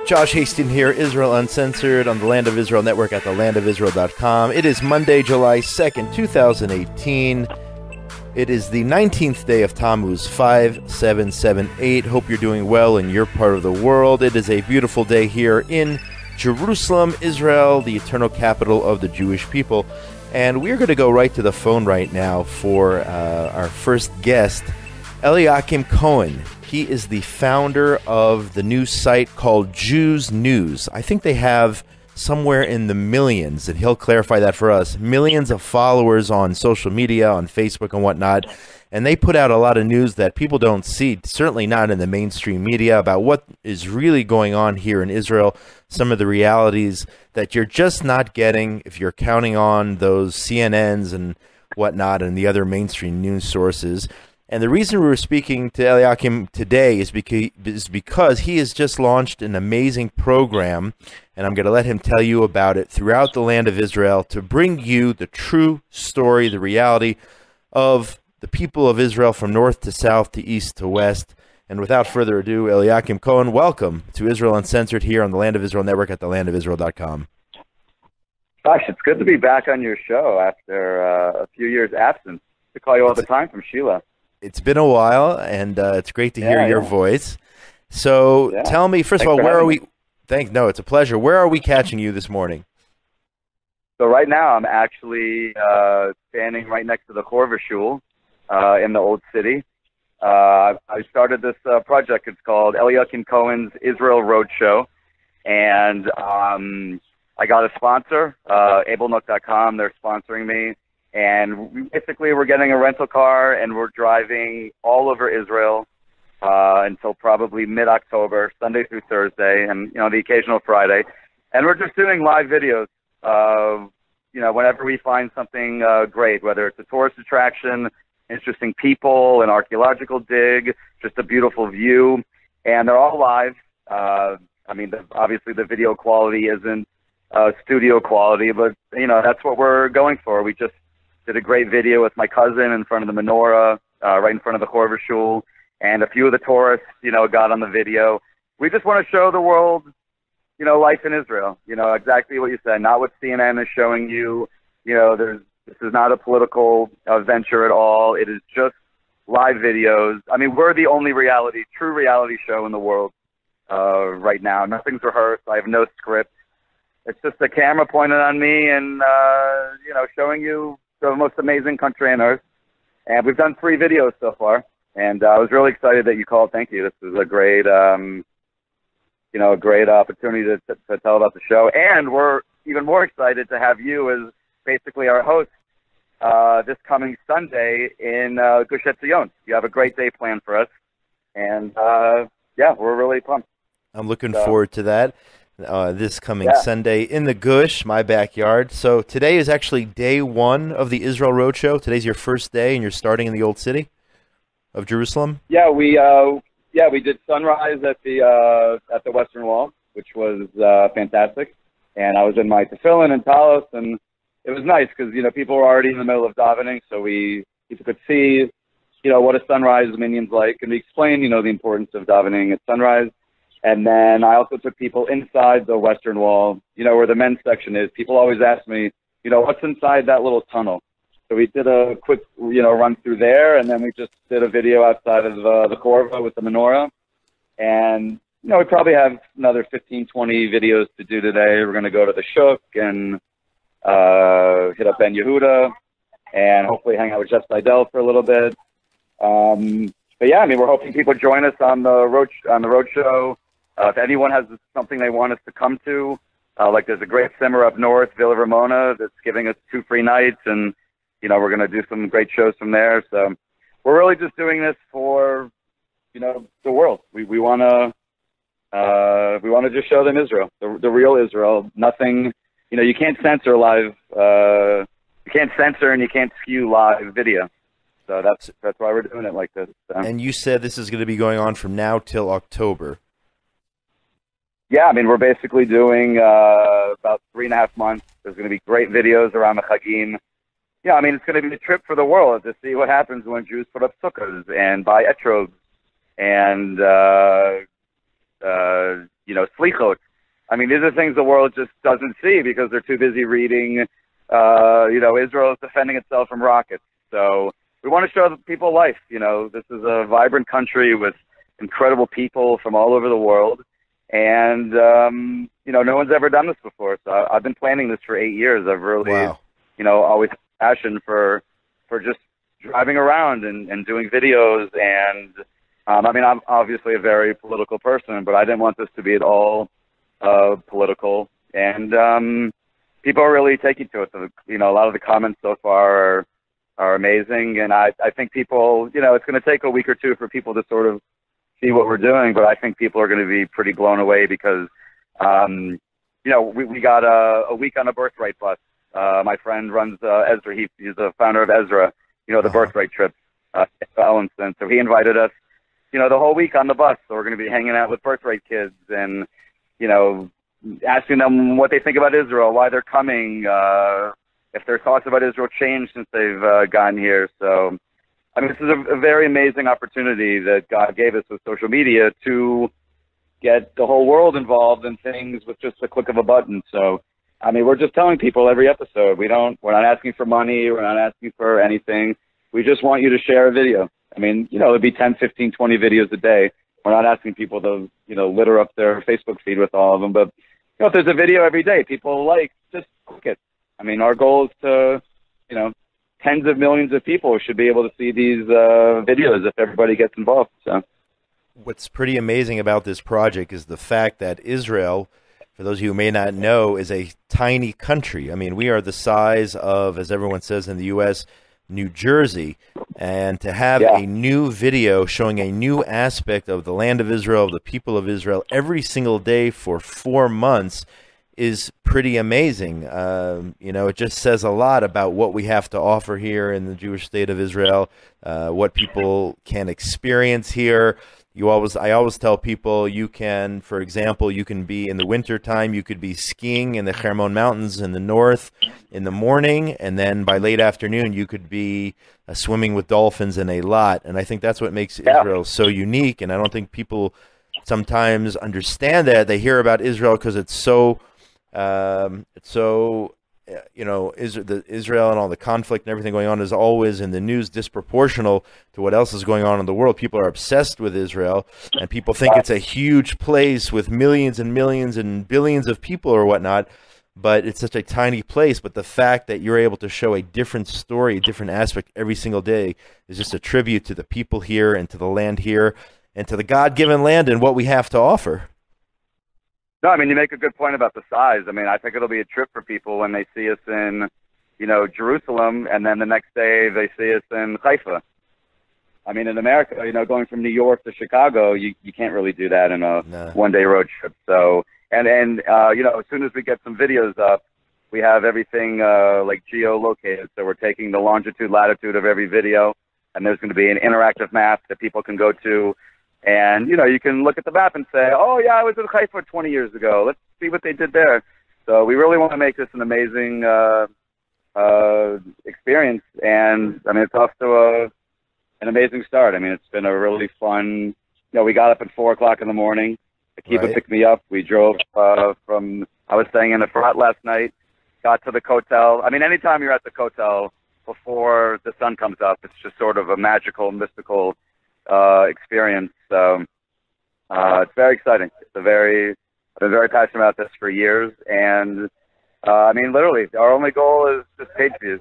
Josh Hastings here, Israel Uncensored on the Land of Israel Network at thelandofisrael.com. It is Monday, July 2nd, 2018. It is the 19th day of Tammuz, 5778. Hope you're doing well in your part of the world. It is a beautiful day here in Jerusalem, Israel, the eternal capital of the Jewish people. And we're going to go right to the phone right now for our first guest, Eliakim Cohen. He is the founder of the news site called Jews News. I think they have somewhere in the millions, and he'll clarify that for us, millions of followers on social media, on Facebook and whatnot. And they put out a lot of news that people don't see, certainly not in the mainstream media, about what is really going on here in Israel, some of the realities that you're just not getting if you're counting on those CNNs and whatnot and the other mainstream news sources. And the reason we were speaking to Eliakim today is because he has just launched an amazing program, and I'm going to let him tell you about it, throughout the land of Israel to bring you the true story, the reality of the people of Israel from north to south to east to west. And without further ado, Eliakim Cohen, welcome to Israel Uncensored here on the Land of Israel Network at thelandofisrael.com. Gosh, it's good to be back on your show after a few years absence. To call you all the time from Sheila. It's been a while, and it's great to hear your voice. So tell me, first of all, where are we? No, it's a pleasure. Where are we catching you this morning? So right now I'm actually standing right next to the Horva Shul in the Old City. I started this project. It's called Eliakim Cohen's Israel Roadshow. And I got a sponsor, abelnook.com. They're sponsoring me. And basically, we're getting a rental car, and we're driving all over Israel until probably mid-October, Sunday through Thursday, and the occasional Friday. And we're just doing live videos of whenever we find something great, whether it's a tourist attraction, interesting people, an archaeological dig, just a beautiful view, and they're all live. Obviously, the video quality isn't studio quality, but that's what we're going for. We just did a great video with my cousin in front of the menorah, right in front of the Horva Shul, and a few of the tourists, got on the video. We just want to show the world, life in Israel. Exactly what you said. Not what CNN is showing you. This is not a political venture at all. It is just live videos. I mean, we're the only true reality show in the world right now. Nothing's rehearsed. I have no script. It's just a camera pointed on me and, showing you the most amazing country on earth. And we've done 3 videos so far. And I was really excited that you called. Thank you. This is a great, a great opportunity to tell about the show. And we're even more excited to have you as basically our host this coming Sunday in Gush Etzion. You have a great day planned for us. And, we're really pumped. I'm looking forward to that. This coming Sunday in the Gush, my backyard. So today is actually day 1 of the Israel Roadshow. Today's your first day, and you're starting in the Old City of Jerusalem. Yeah, we did sunrise at the Western Wall, which was fantastic. And I was in my tefillin and talis, and it was nice because people were already in the middle of davening, so people could see what a sunrise means like, and we explained the importance of davening at sunrise. And then I also took people inside the Western Wall, where the men's section is. People always ask me, what's inside that little tunnel? So we did a quick, run through there, and then we just did a video outside of the Horva with the menorah. And, we probably have another 15, 20 videos to do today. We're going to go to the Shuk and hit up Ben Yehuda and hopefully hang out with Jeff Seidel for a little bit. But yeah, we're hoping people join us on the roadshow. If anyone has something they want us to come to, like there's a great simmer up north, Villa Ramona, that's giving us 2 free nights, and we're going to do some great shows from there. So we're really just doing this for the world. We want to just show them Israel, the real Israel. Nothing, you can't censor live. You can't censor and you can't skew live video. So that's why we're doing it like this. So. And you said this is going to be going on from now till October. Yeah, we're basically doing about 3.5 months. There's going to be great videos around the Chagim. Yeah, it's going to be a trip for the world to see what happens when Jews put up sukkahs and buy etrog and slichot. I mean, these are things the world just doesn't see because they're too busy reading, Israel is defending itself from rockets. So we want to show people life. This is a vibrant country with incredible people from all over the world. And, no one's ever done this before. So I've been planning this for 8 years. I've really, always had passion for just driving around and doing videos. And, I'm obviously a very political person, but I didn't want this to be at all political. And people are really taking to it. So, a lot of the comments so far are amazing. And I think people, it's going to take a week or two for people to sort of see what we're doing, but I think people are going to be pretty blown away because, we got a week on a birthright bus. My friend runs Ezra. He's the founder of Ezra, the birthright trip in Ellenston. So he invited us, the whole week on the bus. So we're going to be hanging out with birthright kids and, asking them what they think about Israel, why they're coming, if their thoughts about Israel changed since they've gotten here. So, this is a very amazing opportunity that God gave us with social media to get the whole world involved in things with just a click of a button. So, we're just telling people every episode, we're not asking for money, we're not asking for anything. We just want you to share a video. It'd be 10, 15, 20 videos a day. We're not asking people to, litter up their Facebook feed with all of them. But, if there's a video every day people just click it. Our goal is to, tens of millions of people should be able to see these videos if everybody gets involved. So, what's pretty amazing about this project is the fact that Israel, for those of you who may not know, is a tiny country. We are the size of, as everyone says in the U.S., New Jersey, and to have a new video showing a new aspect of the land of Israel, the people of Israel, every single day for 4 months is pretty amazing. It just says a lot about what we have to offer here in the Jewish state of Israel, what people can experience here. I always tell people you can, for example, you can be in the wintertime, you could be skiing in the Hermon Mountains in the north in the morning, and then by late afternoon you could be swimming with dolphins in a lot. And I think that's what makes Israel so unique, and I don't think people sometimes understand that. They hear about Israel because it's so Israel and all the conflict and everything going on is always in the news disproportional to what else is going on in the world. People are obsessed with Israel, and people think it's a huge place with millions and millions and billions of people or whatnot, but it's such a tiny place. But the fact that you're able to show a different story, a different aspect every single day is just a tribute to the people here and to the land here and to the God-given land and what we have to offer. No, you make a good point about the size. I think it'll be a trip for people when they see us in, Jerusalem, and then the next day they see us in Haifa. In America, going from New York to Chicago, you can't really do that in a one-day road trip. So, and as soon as we get some videos up, we have everything geo-located. So we're taking the longitude, latitude of every video, and there's going to be an interactive map that people can go to. And, you can look at the map and say, oh, yeah, I was in Haifa 20 years ago. Let's see what they did there. So we really want to make this an amazing experience. And, it's off to an amazing start. It's been a really fun, we got up at 4 o'clock in the morning. Akiva picked me up. We drove I was staying in the Efrat last night, got to the hotel. Anytime you're at the hotel before the sun comes up, it's just sort of a magical, mystical experience. So it's very exciting. I've been very passionate about this for years, and literally, our only goal is just page views.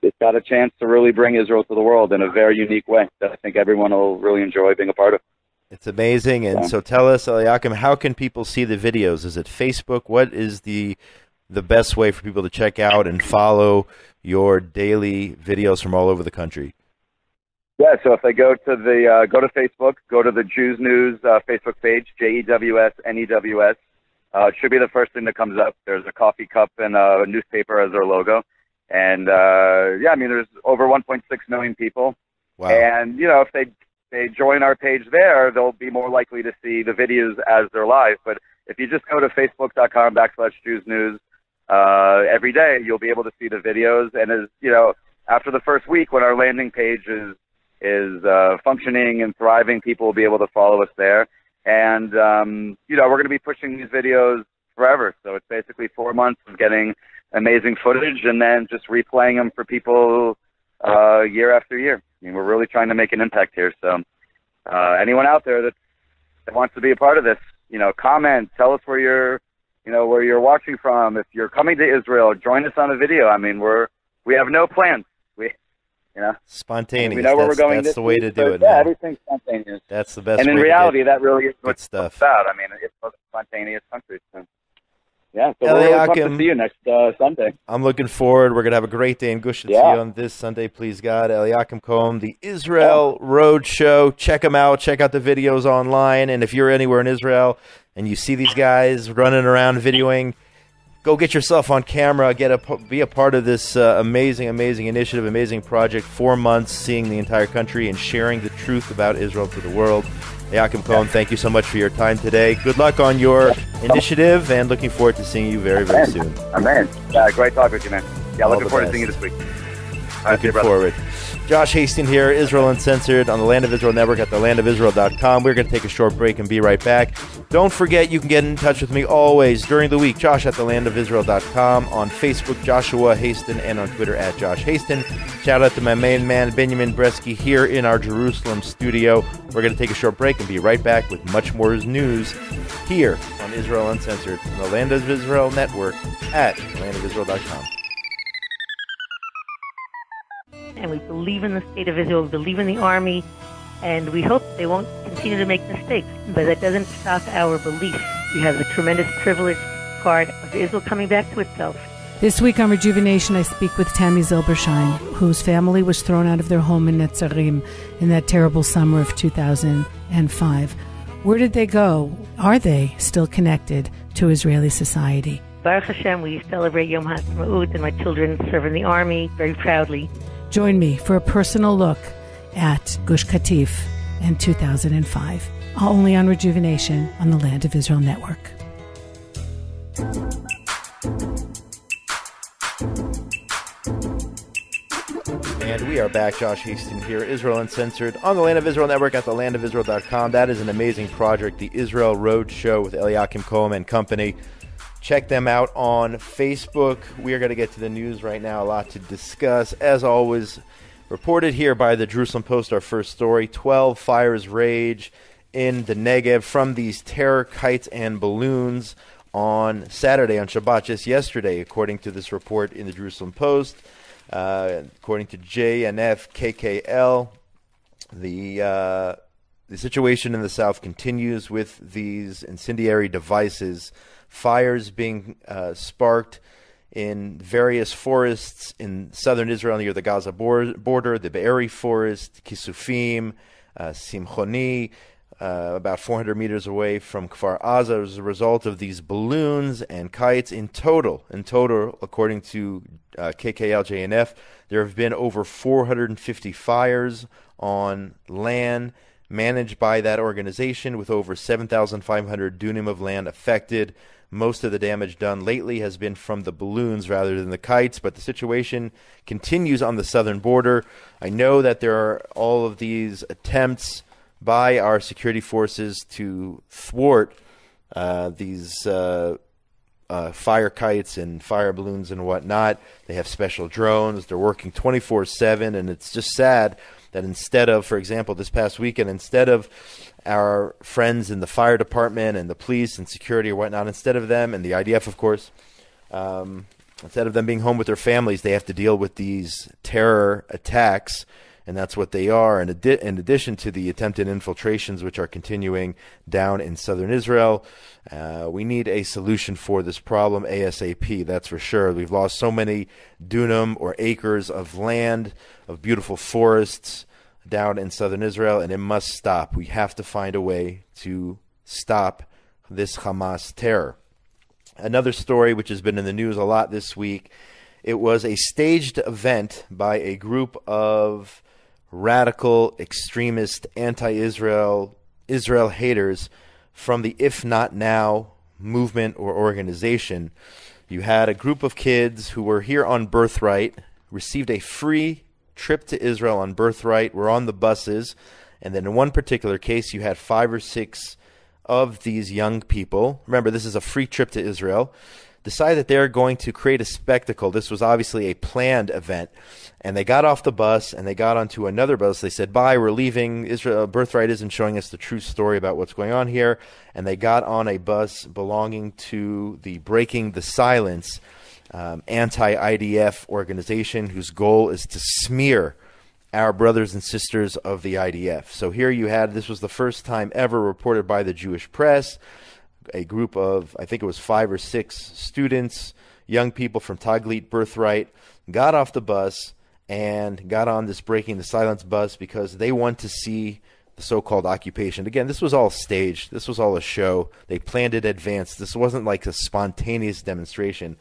It's got a chance to really bring Israel to the world in a very unique way that I think everyone will really enjoy being a part of. It's amazing. And so tell us, Eliakim, how can people see the videos? Is it Facebook? What is the best way for people to check out and follow your daily videos from all over the country? Yeah, so if they go to Facebook, go to the Jews News Facebook page, JEWSNEWS. It should be the first thing that comes up. There's a coffee cup and a newspaper as our logo. And, there's over 1.6 million people. Wow. And, if they join our page there, they'll be more likely to see the videos as they're live. But if you just go to facebook.com/Jews News, every day you'll be able to see the videos. And as after the first week, when our landing page is functioning and thriving, people will be able to follow us there. And And, we're going to be pushing these videos forever. So it's basically 4 months of getting amazing footage and then just replaying them for people year after year. I mean, we're really trying to make an impact here. So anyone out there that wants to be a part of this, comment, tell us where you're watching from. If you're coming to Israel, join us on a video. I mean, we have no plans. Spontaneous. We know where we're going. That's the way to do it. Yeah, man. everything's spontaneous. That's the best. And in reality, that really is what it's stuff. about. I mean, it's a spontaneous country. So. Yeah, so we're really pumped to see you next Sunday. I'm looking forward. We're going to have a great day in Gush Etzion on this Sunday, please God. Eliakim Cohen, the Israel Road Show. Check them out. Check out the videos online. And if you're anywhere in Israel and you see these guys running around videoing, go get yourself on camera. Be a part of this amazing initiative, amazing project. 4 months seeing the entire country and sharing the truth about Israel to the world. Eliakim Cohen, thank you so much for your time today. Good luck on your initiative, and looking forward to seeing you very, very soon. Amen. Yeah, great talking with you, man. Yeah, looking forward to seeing you this week. Looking forward. Josh Hastings here, Israel Uncensored on the Land of Israel Network at thelandofisrael.com. We're going to take a short break and be right back. Don't forget, you can get in touch with me always during the week. Josh at thelandofisrael.com. On Facebook, Joshua Hastings, and on Twitter at Josh Hastings. Shout out to my main man, Benjamin Bresky, here in our Jerusalem studio. We're going to take a short break and be right back with much more news here on Israel Uncensored on the Land of Israel Network at thelandofisrael.com. And we believe in the state of Israel, we believe in the army, and we hope they won't continue to make mistakes. But that doesn't stop our belief. We have the tremendous privilege card of Israel coming back to itself. This week on Rejuvenation, I speak with Tammy Zilbersheim, whose family was thrown out of their home in Netzarim in that terrible summer of 2005. Where did they go? Are they still connected to Israeli society? Baruch Hashem, we celebrate Yom HaAtzmaut, and my children serve in the army very proudly. Join me for a personal look at Gush Katif in 2005, only on Rejuvenation on the Land of Israel Network. And we are back. Josh Hastings here, Israel Uncensored on the Land of Israel Network at thelandofisrael.com. That is an amazing project, the Israel Road Show with Eliakim Cohen and company. Check them out on Facebook. We are going to get to the news right now. A lot to discuss. As always, reported here by the Jerusalem Post, our first story. 12 fires rage in the Negev from these terror kites and balloons on Saturday, on Shabbat, just yesterday, according to this report in the Jerusalem Post. According to JNF KKL, the situation in the south continues with these incendiary devices. Fires being sparked in various forests in southern Israel near the Gaza border, the Be'eri forest, Kisufim, Simchoni, about 400 meters away from Kfar Aza, as a result of these balloons and kites. In total, according to KKL-JNF, there have been over 450 fires on land managed by that organization, with over 7,500 dunim of land affected. Most of the damage done lately has been from the balloons rather than the kites, but the situation continues on the southern border. I know that there are all of these attempts by our security forces to thwart these fire kites and fire balloons and whatnot. They have special drones. They're working 24/7, and it's just sad that instead of, for example, this past weekend, instead of our friends in the fire department and the police and security or whatnot, instead of them, and the IDF, of course, instead of them being home with their families, they have to deal with these terror attacks, and that's what they are. In addition to the attempted infiltrations, which are continuing down in southern Israel, we need a solution for this problem ASAP, that's for sure. We've lost so many dunam or acres of land, of beautiful forests down in southern Israel, and it must stop. We have to find a way to stop this Hamas terror. Another story which has been in the news a lot this week, it was a staged event by a group of radical, extremist, anti-Israel, Israel haters from the If Not Now movement or organization. You had a group of kids who were here on birthright, received a free trip to Israel on birthright, were on the buses, and then in one particular case you had 5 or 6 of these young people, remember this is a free trip to Israel, decide that they're going to create a spectacle. This was obviously a planned event. And they got off the bus and they got onto another bus. They said, bye, we're leaving. Israel Birthright isn't showing us the true story about what's going on here. And they got on a bus belonging to the Breaking the Silence anti-IDF organization, whose goal is to smear our brothers and sisters of the IDF. So here you had, this was the first time ever reported by the Jewish press, a group of, I think it was 5 or 6 students, young people from Taglit Birthright, got off the bus and got on this Breaking the Silence bus because they want to see the so-called occupation. Again, this was all staged. This was all a show. They planned it in advance. This wasn't like a spontaneous demonstration.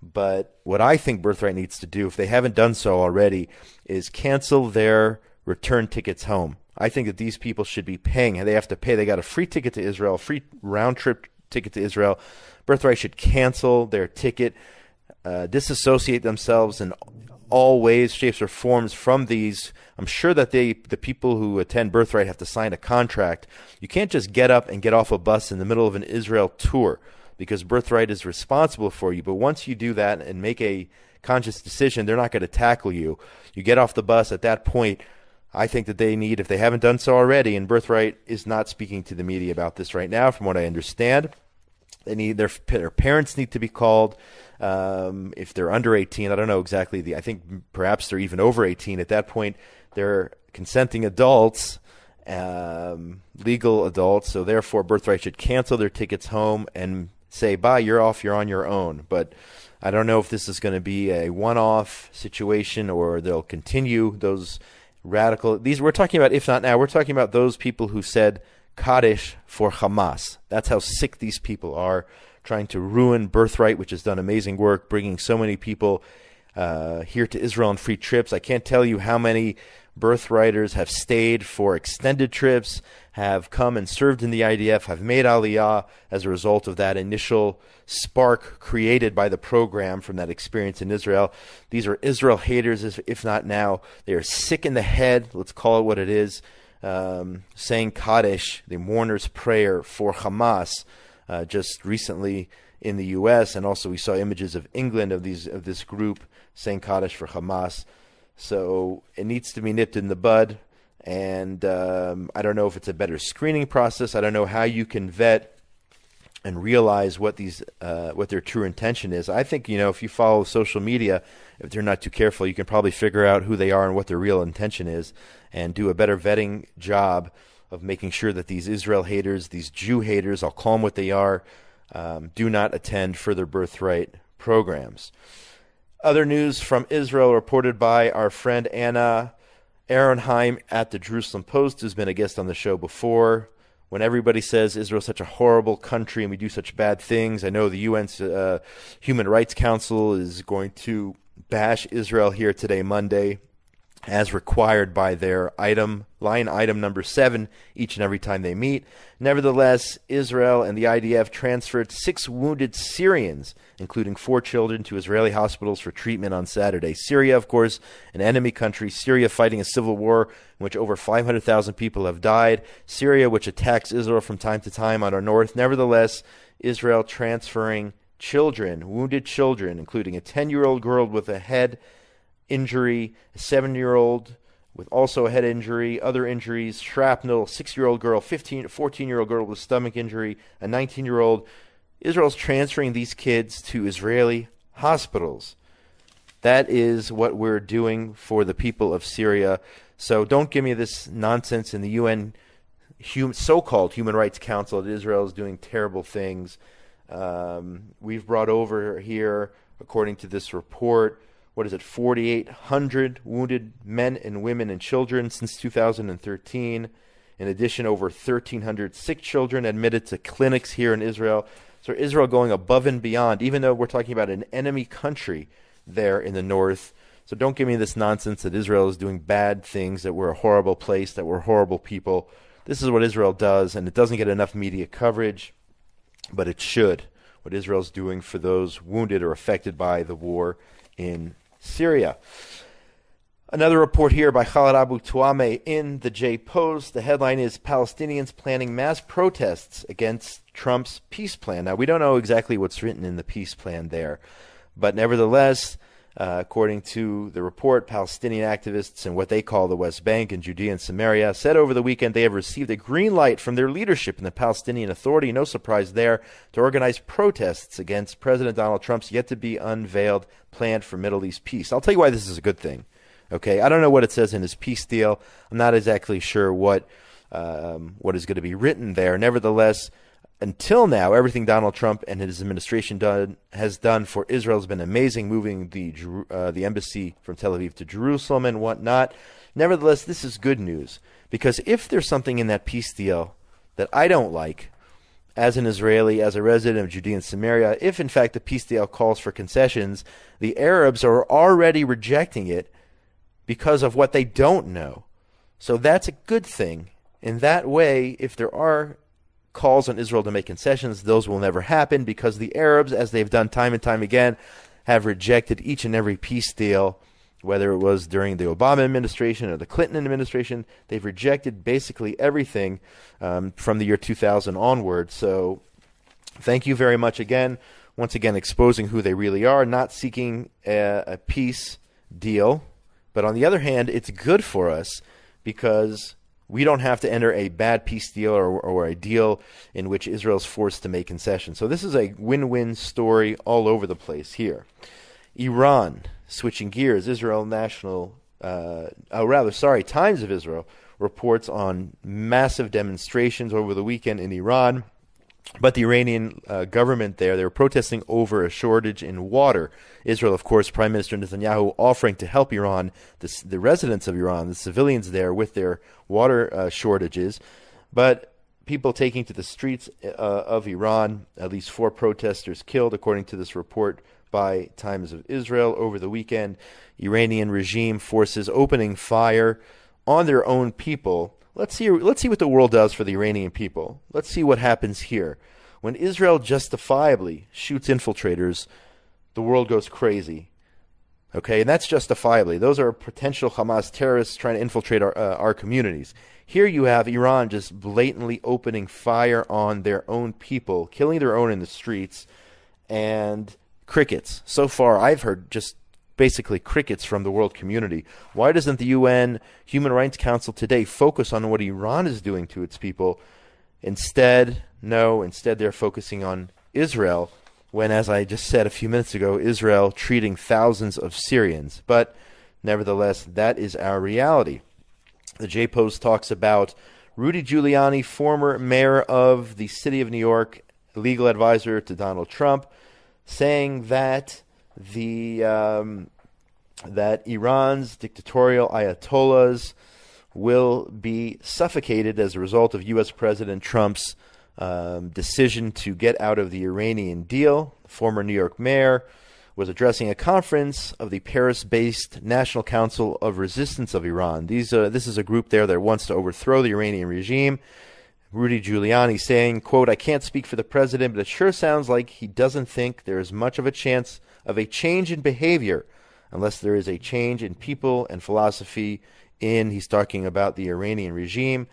But what I think Birthright needs to do, if they haven't done so already, is cancel their return tickets home. I think that these people should be paying. They have to pay. They got a free ticket to Israel, a free round-trip ticket to Israel. Birthright should cancel their ticket, disassociate themselves in all ways, shapes, or forms from these. I'm sure that the people who attend Birthright have to sign a contract. You can't just get up and get off a bus in the middle of an Israel tour, because Birthright is responsible for you. But once you do that and make a conscious decision, they're not going to tackle you. You get off the bus at that point. I think that they need, if they haven't done so already, and Birthright is not speaking to the media about this right now, from what I understand, they need their parents need to be called. If they're under 18, I don't know exactly. I think perhaps they're even over 18. At that point, they're consenting adults, legal adults. So therefore, Birthright should cancel their tickets home and say, bye, you're off, you're on your own. But I don't know if this is going to be a one-off situation or they'll continue those radical. We're talking about, if not now, we're talking about those people who said Kaddish for Hamas. That's how sick these people are, trying to ruin Birthright, which has done amazing work, bringing so many people here to Israel on free trips. I can't tell you how many Birthrighters have stayed for extended trips, have come and served in the IDF, have made Aliyah as a result of that initial spark created by the program from that experience in Israel. These are Israel haters, if not now. They are sick in the head, let's call it what it is, saying Kaddish, the mourner's prayer for Hamas, just recently in the U.S., and also we saw images of England of this group saying Kaddish for Hamas. So it needs to be nipped in the bud, and I don't know if it's a better screening process. I don't know how you can vet and realize what their true intention is. I think, if you follow social media, if they're not too careful, you can probably figure out who they are and what their real intention is, and do a better vetting job of making sure that these Israel haters, these Jew haters, I'll call them what they are, do not attend further Birthright programs. Other news from Israel reported by our friend Anna Ehrenheim at the Jerusalem Post, who's been a guest on the show before. When everybody says Israel's such a horrible country and we do such bad things, I know the UN's Human Rights Council is going to bash Israel here today, Monday, as required by their line item number 7 each and every time they meet. Nevertheless, Israel and the IDF transferred 6 wounded Syrians, including 4 children, to Israeli hospitals for treatment on Saturday. Syria, of course, an enemy country. Syria fighting a civil war in which over 500,000 people have died. Syria, which attacks Israel from time to time on our north. Nevertheless, Israel transferring children, wounded children, including a 10-year-old girl with a head injury, a 7-year-old with also a head injury, other injuries, shrapnel, 6-year-old girl, 14-year-old girl with stomach injury, a 19-year-old. Israel's transferring these kids to Israeli hospitals. That is what we're doing for the people of Syria. So don't give me this nonsense in the UN so-called Human Rights Council that Israel is doing terrible things. We've brought over here, according to this report, 4,800 wounded men and women and children since 2013. In addition, over 1,300 sick children admitted to clinics here in Israel. So Israel going above and beyond, even though we're talking about an enemy country there in the north. So don't give me this nonsense that Israel is doing bad things, that we're a horrible place, that we're horrible people. This is what Israel does, and it doesn't get enough media coverage, but it should. What Israel's doing for those wounded or affected by the war in Syria. Another report here by Khaled Abu Tuame in the J Post. The headline is Palestinians planning mass protests against Trump's peace plan. Now, we don't know exactly what's written in the peace plan there, but nevertheless, according to the report, Palestinian activists in what they call the West Bank and Judea and Samaria said over the weekend they have received a green light from their leadership in the Palestinian Authority, no surprise there, to organize protests against President Donald Trump's yet-to-be unveiled plan for Middle East peace. I'll tell you why this is a good thing. Okay, I don't know what it says in his peace deal. I'm not exactly sure what is going to be written there. Nevertheless, until now, everything Donald Trump and his administration has done for Israel has been amazing, moving the embassy from Tel Aviv to Jerusalem and whatnot. Nevertheless, this is good news, because if there's something in that peace deal that I don't like, as an Israeli, as a resident of Judea and Samaria, if in fact the peace deal calls for concessions, the Arabs are already rejecting it because of what they don't know. So that's a good thing. In that way, if there are calls on Israel to make concessions, those will never happen, because the Arabs, as they've done time and time again, have rejected each and every peace deal, whether it was during the Obama administration or the Clinton administration. They've rejected basically everything from the year 2000 onward. So thank you very much again. Once again, exposing who they really are, not seeking a peace deal. But on the other hand, it's good for us because we don't have to enter a bad peace deal or a deal in which Israel's forced to make concessions. So this is a win-win story all over the place here. Iran, switching gears, Times of Israel reports on massive demonstrations over the weekend in Iran. But the Iranian government they were protesting over a shortage in water. Israel, of course, Prime Minister Netanyahu offering to help Iran, the residents of Iran, the civilians there, with their water shortages. But people taking to the streets of Iran, at least 4 protesters killed, according to this report by Times of Israel over the weekend. Iranian regime forces opening fire on their own people. Let's see what the world does for the Iranian people. Let's see what happens here. When Israel justifiably shoots infiltrators, the world goes crazy. Okay, and that's justifiably. Those are potential Hamas terrorists trying to infiltrate our communities. Here you have Iran just blatantly opening fire on their own people, killing their own in the streets, and crickets. So far, I've heard just basically crickets from the world community. Why doesn't the UN Human Rights Council today focus on what Iran is doing to its people? Instead they're focusing on Israel, when, as I just said a few minutes ago, Israel treating thousands of Syrians. But nevertheless, that is our reality. The J-Post talks about Rudy Giuliani, former mayor of the city of New York, legal advisor to Donald Trump, saying that that Iran's dictatorial ayatollahs will be suffocated as a result of U.S. President Trump's decision to get out of the Iranian deal. The former New York mayor was addressing a conference of the Paris-based National Council of Resistance of Iran. This is a group there that wants to overthrow the Iranian regime. Rudy Giuliani saying, quote, "I can't speak for the president, but it sure sounds like he doesn't think there is much of a chance of a change in behavior unless there is a change in people and philosophy he's talking about the Iranian regime."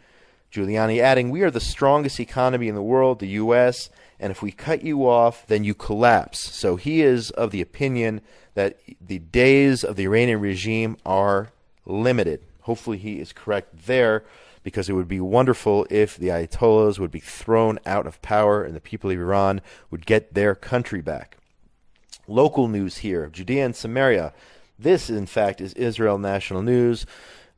Giuliani adding, "We are the strongest economy in the world, the U.S., and if we cut you off, then you collapse." So he is of the opinion that the days of the Iranian regime are limited. Hopefully he is correct there, because it would be wonderful if the Ayatollahs would be thrown out of power and the people of Iran would get their country back. Local news here, Judea and Samaria. This, in fact, is Israel National News.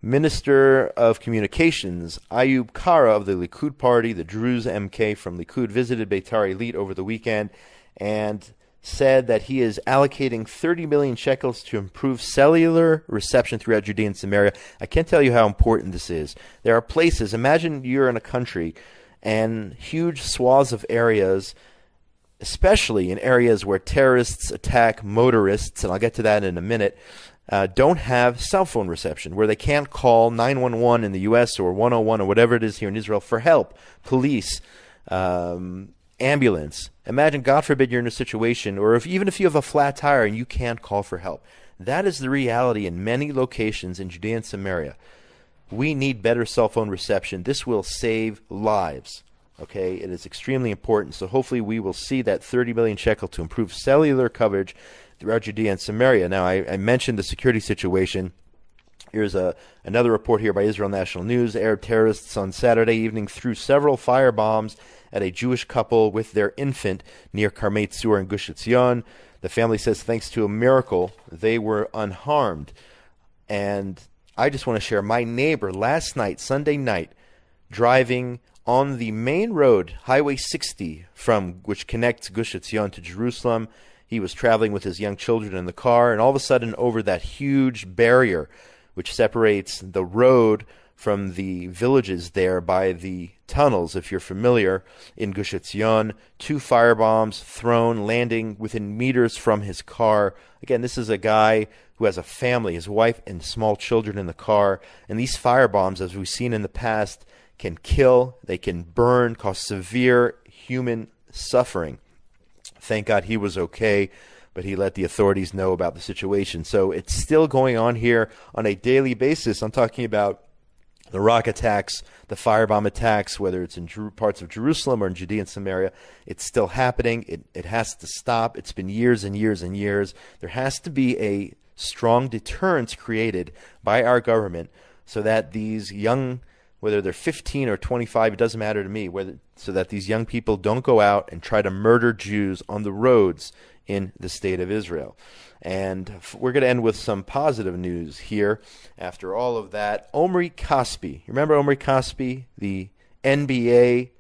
Minister of Communications Ayub Kara of the Likud party, the Druze MK from Likud, visited Beitar Elite over the weekend and said that he is allocating 30 million shekels to improve cellular reception throughout Judea and Samaria. I can't tell you how important this is. There are places, imagine you're in a country and huge swaths of areas, especially in areas where terrorists attack motorists, and I'll get to that in a minute, don't have cell phone reception, where they can't call 911 in the U.S. or 101 or whatever it is here in Israel for help, police, ambulance. Imagine, God forbid, you're in a situation, or even if you have a flat tire and you can't call for help. That is the reality in many locations in Judea and Samaria. We need better cell phone reception. This will save lives. Okay, it is extremely important. So hopefully we will see that 30 million shekel to improve cellular coverage throughout Judea and Samaria. Now, I mentioned the security situation. Here's another report here by Israel National News. Arab terrorists on Saturday evening threw several firebombs at a Jewish couple with their infant near Karmei Tzur in Gush Etzion. The family says thanks to a miracle, they were unharmed. And I just want to share my neighbor last night, Sunday night, driving on the main road, Highway 60, which connects Gush Etzion to Jerusalem. He was traveling with his young children in the car, and all of a sudden over that huge barrier which separates the road from the villages there by the tunnels, if you're familiar, in Gush Etzion, 2 firebombs thrown, landing within meters from his car. Again, this is a guy who has a family, his wife and small children in the car, and these firebombs, as we've seen in the past, can kill, they can burn, cause severe human suffering. Thank God he was okay, but he let the authorities know about the situation. So it's still going on here on a daily basis. I'm talking about the rocket attacks, the firebomb attacks, whether it's in parts of Jerusalem or in Judea and Samaria. It's still happening. It has to stop. It's been years and years and years. There has to be a strong deterrence created by our government so that these young, whether they're 15 or 25, it doesn't matter to me, so that these young people don't go out and try to murder Jews on the roads in the state of Israel. And we're going to end with some positive news here after all of that. Omri Kaspi. You remember Omri Kaspi, the NBA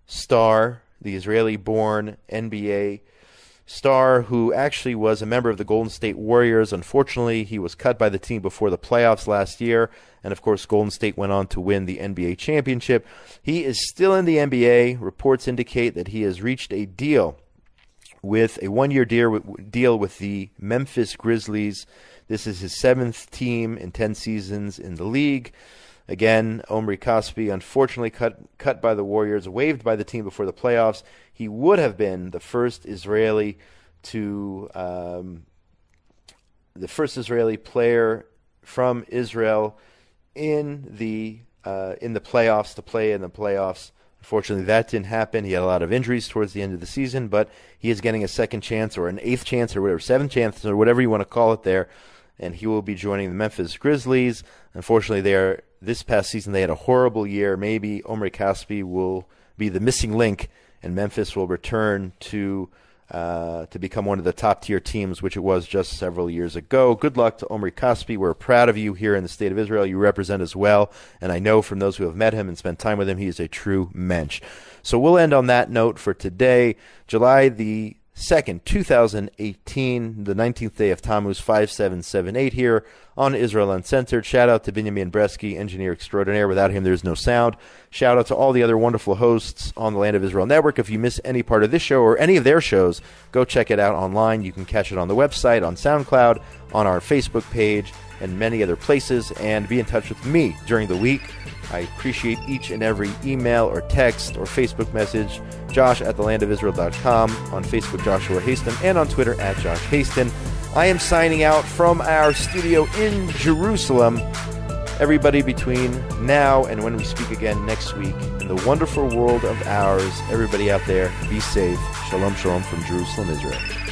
star, the Israeli-born NBA star who actually was a member of the Golden State Warriors. Unfortunately, he was cut by the team before the playoffs last year. And, of course, Golden State went on to win the NBA championship. He is still in the NBA. Reports indicate that he has reached a deal with a one-year deal with the Memphis Grizzlies. This is his 7th team in 10 seasons in the league. Again, Omri Kaspi, unfortunately cut by the Warriors, waived by the team before the playoffs. He would have been the first Israeli player from Israel in the playoffs, to play in the playoffs. Unfortunately, that didn't happen. He had a lot of injuries towards the end of the season, but he is getting a second chance or an 8th chance or whatever, 7th chance or whatever you want to call it there, and he will be joining the Memphis Grizzlies. Unfortunately, this past season they had a horrible year. Maybe Omri Kaspi will be the missing link, and Memphis will return to become one of the top-tier teams, which it was just several years ago. Good luck to Omri Kaspi. We're proud of you here in the state of Israel. You represent us well, and I know from those who have met him and spent time with him, he is a true mensch. So we'll end on that note for today, July the 2nd, 2018, the 19th day of Tammuz, 5778 here on Israel Uncensored. Shout out to Binyamin Bresky, engineer extraordinaire. Without him, there's no sound. Shout out to all the other wonderful hosts on the Land of Israel Network. If you miss any part of this show or any of their shows, go check it out online. You can catch it on the website, on SoundCloud, on our Facebook page, and many other places, and be in touch with me during the week. I appreciate each and every email or text or Facebook message. Josh at thelandofisrael.com, on Facebook Joshua Haston, and on Twitter at Josh Haston. I am signing out from our studio in Jerusalem. Everybody between now and when we speak again next week in the wonderful world of ours, everybody out there, be safe. Shalom, shalom from Jerusalem, Israel.